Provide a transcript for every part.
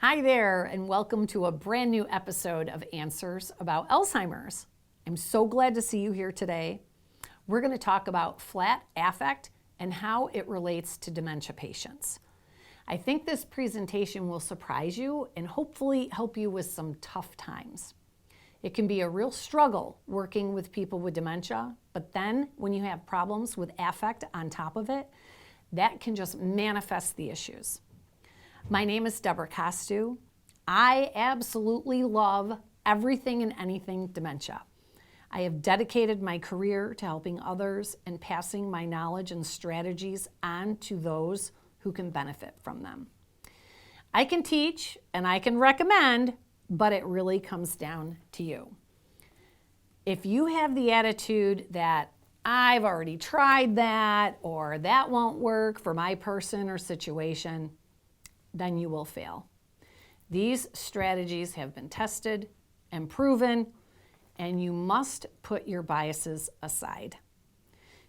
Hi there, and welcome to a brand new episode of Answers About Alzheimer's. I'm so glad to see you here today. We're going to talk about flat affect and how it relates to dementia patients. I think this presentation will surprise you and hopefully help you with some tough times. It can be a real struggle working with people with dementia, but then when you have problems with affect on top of it, that can just manifest the issues. My name is Debra. I absolutely love everything and anything dementia. I have dedicated my career to helping others and passing my knowledge and strategies on to those who can benefit from them. I can teach and I can recommend, but it really comes down to you. If you have the attitude that I've already tried that or that won't work for my person or situation, then you will fail. These strategies have been tested and proven, and you must put your biases aside.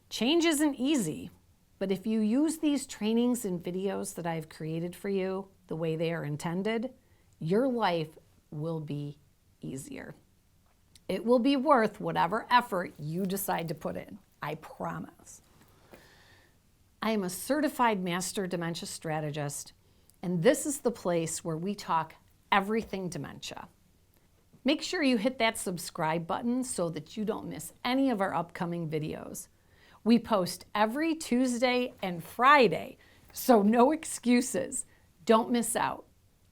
Change isn't easy, but if you use these trainings and videos that I've created for you the way they are intended, your life will be easier. It will be worth whatever effort you decide to put in, I promise. I am a certified master dementia strategist, and this is the place where we talk everything dementia. Make sure you hit that subscribe button so that you don't miss any of our upcoming videos. We post every Tuesday and Friday, so no excuses. Don't miss out.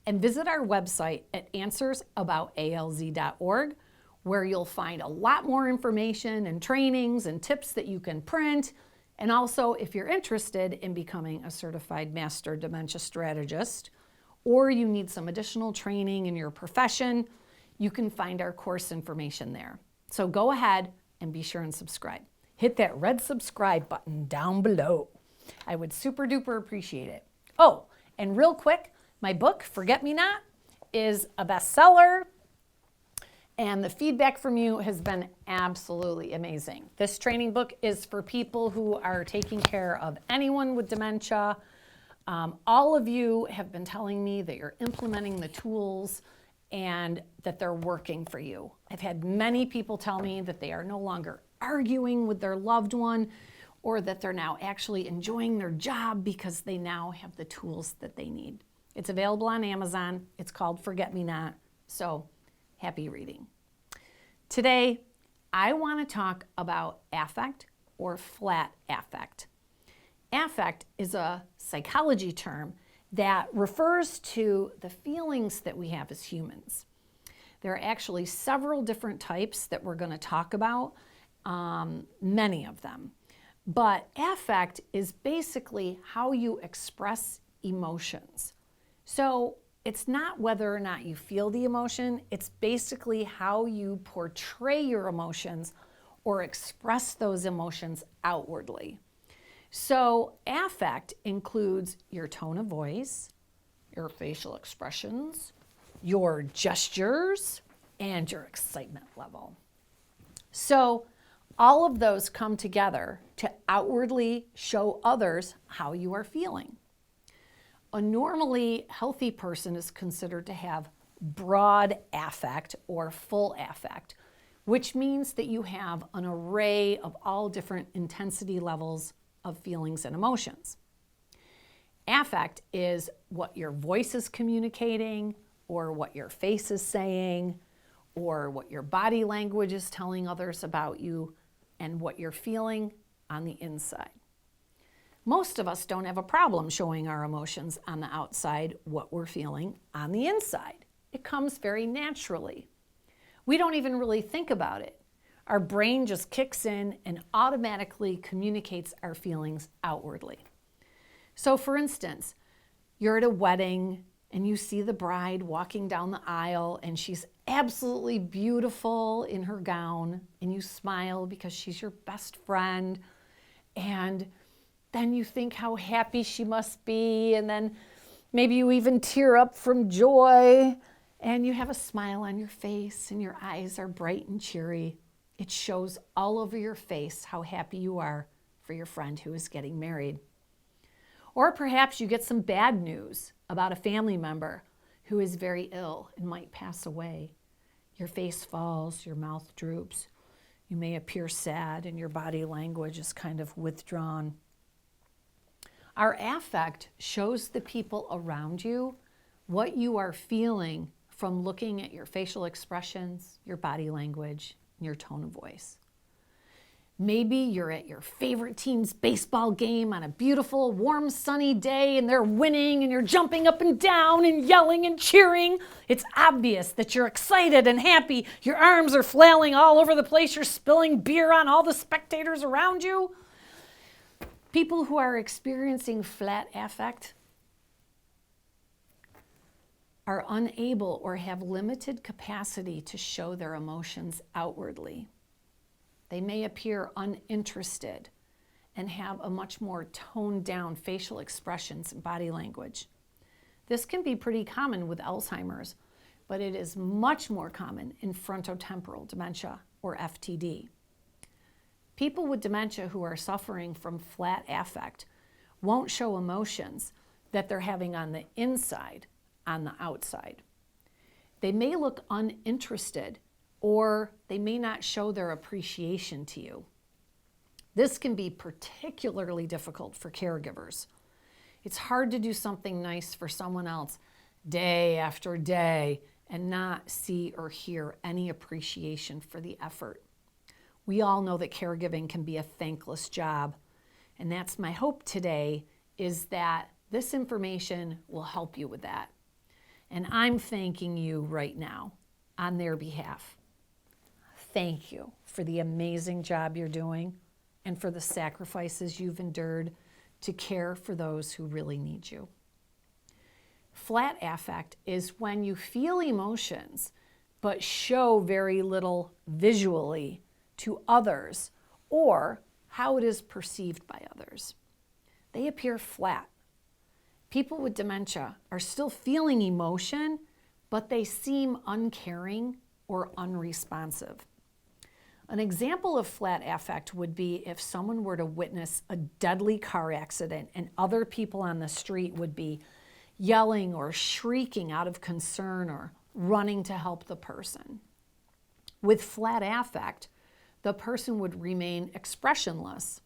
And visit our website at answersaboutalz.org, where you'll find a lot more information and trainings and tips that you can print. And also, if you're interested in becoming a certified master dementia strategist, or you need some additional training in your profession, you can find our course information there. So go ahead and be sure and subscribe. Hit that red subscribe button down below. I would super duper appreciate it. Oh, and real quick, my book, Forget Me Not, is a bestseller. And the feedback from you has been absolutely amazing. This training book is for people who are taking care of anyone with dementia. All of you have been telling me that you're implementing the tools and that they're working for you. I've had many people tell me that they are no longer arguing with their loved one or that they're now actually enjoying their job because they now have the tools that they need. It's available on Amazon. It's called Forget Me Not. So happy reading. Today, I want to talk about affect or flat affect. Affect is a psychology term that refers to the feelings that we have as humans. There are actually several different types that we're going to talk about, many of them. But affect is basically how you express emotions. So it's not whether or not you feel the emotion, it's basically how you portray your emotions or express those emotions outwardly. So affect includes your tone of voice, your facial expressions, your gestures, and your excitement level. So all of those come together to outwardly show others how you are feeling. A normally healthy person is considered to have broad affect or full affect, which means that you have an array of all different intensity levels of feelings and emotions. Affect is what your voice is communicating, or what your face is saying, or what your body language is telling others about you, and what you're feeling on the inside. Most of us don't have a problem showing our emotions on the outside, what we're feeling on the inside. It comes very naturally. We don't even really think about it. Our brain just kicks in and automatically communicates our feelings outwardly. So for instance, you're at a wedding and you see the bride walking down the aisle and she's absolutely beautiful in her gown, and you smile because she's your best friend, and then you think how happy she must be, and then maybe you even tear up from joy, and you have a smile on your face, and your eyes are bright and cheery. It shows all over your face how happy you are for your friend who is getting married. Or perhaps you get some bad news about a family member who is very ill and might pass away. Your face falls, your mouth droops. You may appear sad and your body language is kind of withdrawn. Our affect shows the people around you what you are feeling from looking at your facial expressions, your body language, and your tone of voice. Maybe you're at your favorite team's baseball game on a beautiful, warm, sunny day and they're winning and you're jumping up and down and yelling and cheering. It's obvious that you're excited and happy. Your arms are flailing all over the place. You're spilling beer on all the spectators around you. People who are experiencing flat affect are unable or have limited capacity to show their emotions outwardly. They may appear uninterested and have a much more toned down facial expressions and body language. This can be pretty common with Alzheimer's, but it is much more common in frontotemporal dementia, or FTD. People with dementia who are suffering from flat affect won't show emotions that they're having on the inside, on the outside. They may look uninterested, or they may not show their appreciation to you. This can be particularly difficult for caregivers. It's hard to do something nice for someone else day after day and not see or hear any appreciation for the effort. We all know that caregiving can be a thankless job, and that's my hope today, is that this information will help you with that. And I'm thanking you right now on their behalf. Thank you for the amazing job you're doing and for the sacrifices you've endured to care for those who really need you. Flat affect is when you feel emotions but show very little visually to others or how it is perceived by others. They appear flat. People with dementia are still feeling emotion, but they seem uncaring or unresponsive. An example of flat affect would be if someone were to witness a deadly car accident and other people on the street would be yelling or shrieking out of concern or running to help the person. With flat affect, the person would remain expressionless.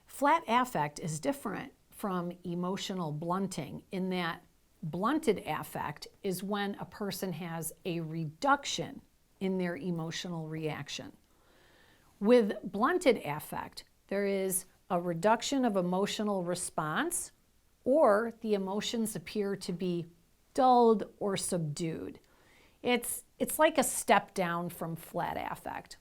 Flat affect is different from emotional blunting in that blunted affect is when a person has a reduction in their emotional reaction. With blunted affect, there is a reduction of emotional response, or the emotions appear to be dulled or subdued. It's like a step down from flat affect.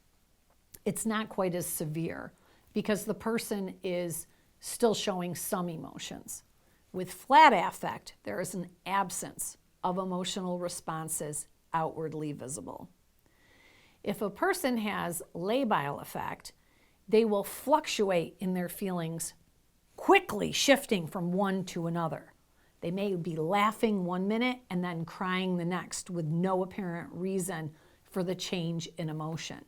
It's not quite as severe because the person is still showing some emotions. With flat affect, there is an absence of emotional responses outwardly visible. If a person has labile affect, they will fluctuate in their feelings, quickly shifting from one to another. They may be laughing one minute and then crying the next with no apparent reason for the change in emotion.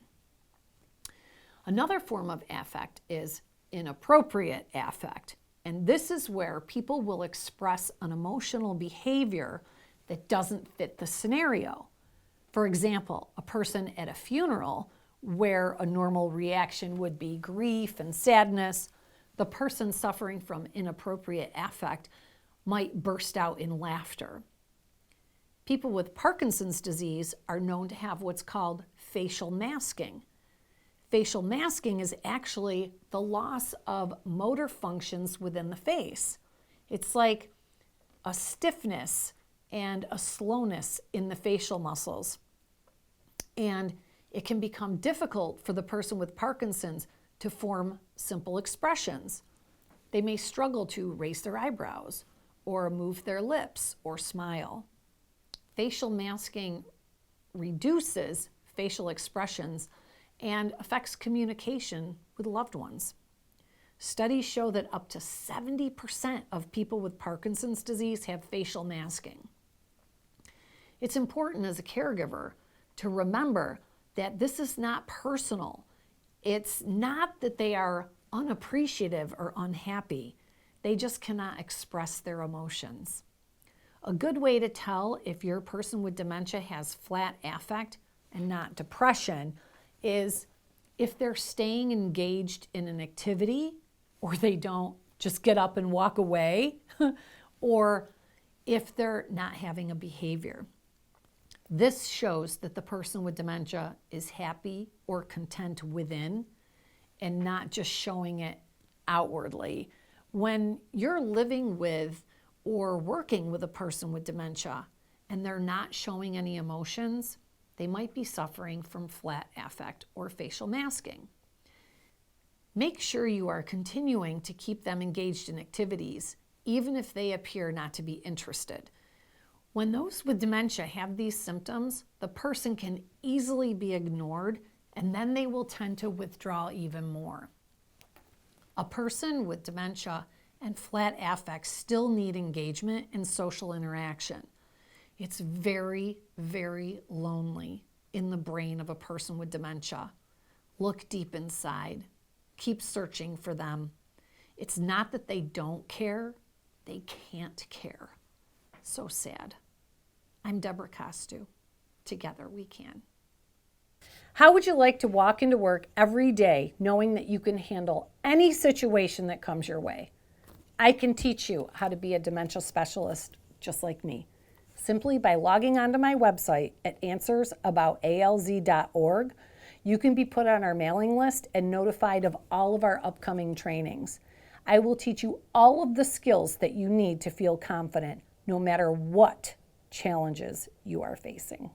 Another form of affect is inappropriate affect, and this is where people will express an emotional behavior that doesn't fit the scenario. For example, a person at a funeral where a normal reaction would be grief and sadness, the person suffering from inappropriate affect might burst out in laughter. People with Parkinson's disease are known to have what's called facial masking. Facial masking is actually the loss of motor functions within the face. It's like a stiffness and a slowness in the facial muscles. And it can become difficult for the person with Parkinson's to form simple expressions. They may struggle to raise their eyebrows or move their lips or smile. Facial masking reduces facial expressions and affects communication with loved ones. Studies show that up to 70% of people with Parkinson's disease have facial masking. It's important as a caregiver to remember that this is not personal. It's not that they are unappreciative or unhappy. They just cannot express their emotions. A good way to tell if your person with dementia has flat affect and not depression is if they're staying engaged in an activity, or they don't just get up and walk away, or if they're not having a behavior. This shows that the person with dementia is happy or content within and not just showing it outwardly. When you're living with or working with a person with dementia and they're not showing any emotions, they might be suffering from flat affect or facial masking. Make sure you are continuing to keep them engaged in activities, even if they appear not to be interested. When those with dementia have these symptoms, the person can easily be ignored, and then they will tend to withdraw even more. A person with dementia and flat affect still need engagement and social interaction. It's very, very lonely in the brain of a person with dementia. Look deep inside. Keep searching for them. It's not that they don't care, they can't care. So sad. I'm Debra Costu. Together we can. How would you like to walk into work every day knowing that you can handle any situation that comes your way? I can teach you how to be a dementia specialist just like me, simply by logging onto my website at answersaboutalz.org. You can be put on our mailing list and notified of all of our upcoming trainings. I will teach you all of the skills that you need to feel confident no matter what challenges you are facing.